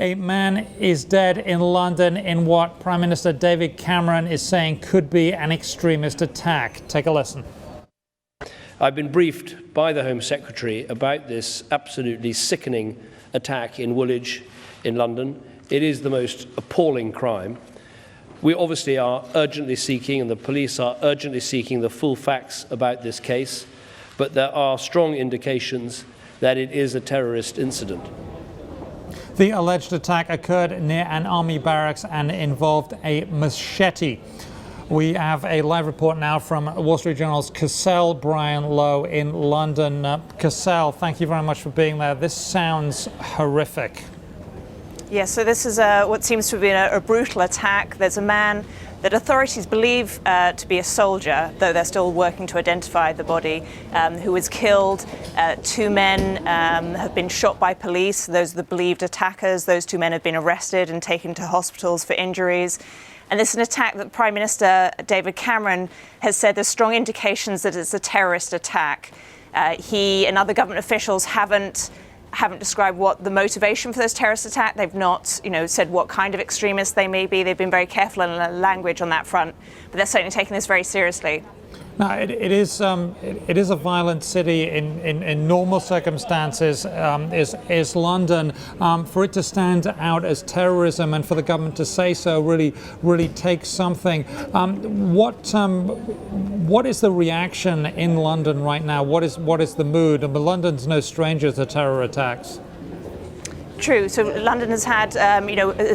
A man is dead in London in what Prime Minister David Cameron is saying could be an extremist attack. Take a listen. I've been briefed by the Home Secretary about this absolutely sickening attack in Woolwich in London. It is the most appalling crime. We obviously are urgently seeking, and the police are urgently seeking, the full facts about this case, but there are strong indications that it is a terrorist incident. The alleged attack occurred near an army barracks and involved a machete. We have a live report now from Wall Street Journal's Cassell Bryan-Low in London. Cassell, thank you very much for being there. This sounds horrific. Yes, so this is what seems to have been a brutal attack. There's a man that authorities believe to be a soldier, though they're still working to identify the body, who was killed. Two men have been shot by police. Those are the believed attackers. Those two men have been arrested and taken to hospitals for injuries. And this is an attack that Prime Minister David Cameron has said there's strong indications that it's a terrorist attack. He and other government officials haven't described what the motivation for this terrorist attack. They've not, said what kind of extremists they may be. They've been very careful in their language on that front, but they're certainly taking this very seriously. Now, it is a violent city in normal circumstances. Is London, for it to stand out as terrorism and for the government to say so really takes something. What is the reaction in London right now? What is the mood? And London's no stranger to terror attacks. True. So London has had,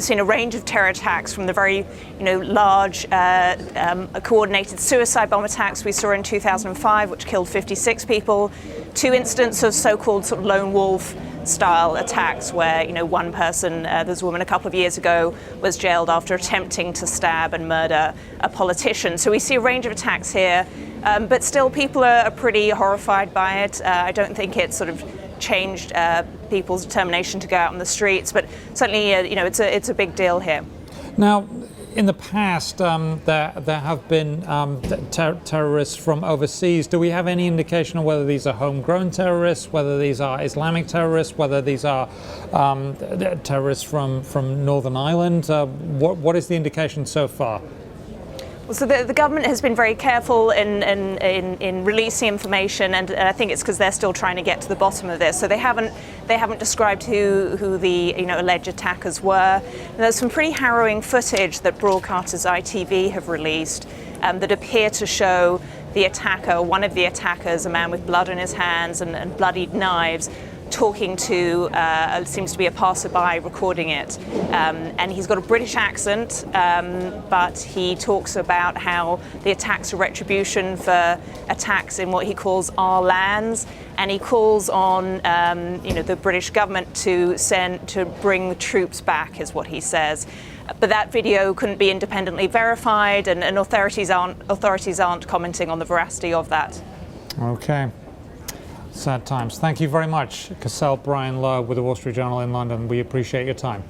seen a range of terror attacks, from the very, large coordinated suicide bomb attacks we saw in 2005, which killed 56 people, to incidents of so-called sort of lone wolf style attacks where, one person, there's a woman a couple of years ago, was jailed after attempting to stab and murder a politician. So we see a range of attacks here, but still people are pretty horrified by it. I don't think it's sort of changed people's determination to go out on the streets, but certainly, it's a big deal here. Now, in the past, there have been terrorists from overseas. Do we have any indication of whether these are homegrown terrorists, whether these are Islamic terrorists, whether these are terrorists from Northern Ireland? What is the indication so far? Well, so the government has been very careful in releasing information, and I think it's because they're still trying to get to the bottom of this. So they haven't described who the alleged attackers were. And there's some pretty harrowing footage that broadcasters ITV have released that appear to show the attacker, one of the attackers, a man with blood on his hands and bloodied knives, talking to, seems to be a passerby recording it. And he's got a British accent, but he talks about how the attacks are retribution for attacks in what he calls our lands. And he calls on, the British government to bring the troops back, is what he says. But that video couldn't be independently verified, and authorities aren't commenting on the veracity of that. Okay. Sad times. Thank you very much, Cassell Bryan-Low with the Wall Street Journal in London. We appreciate your time.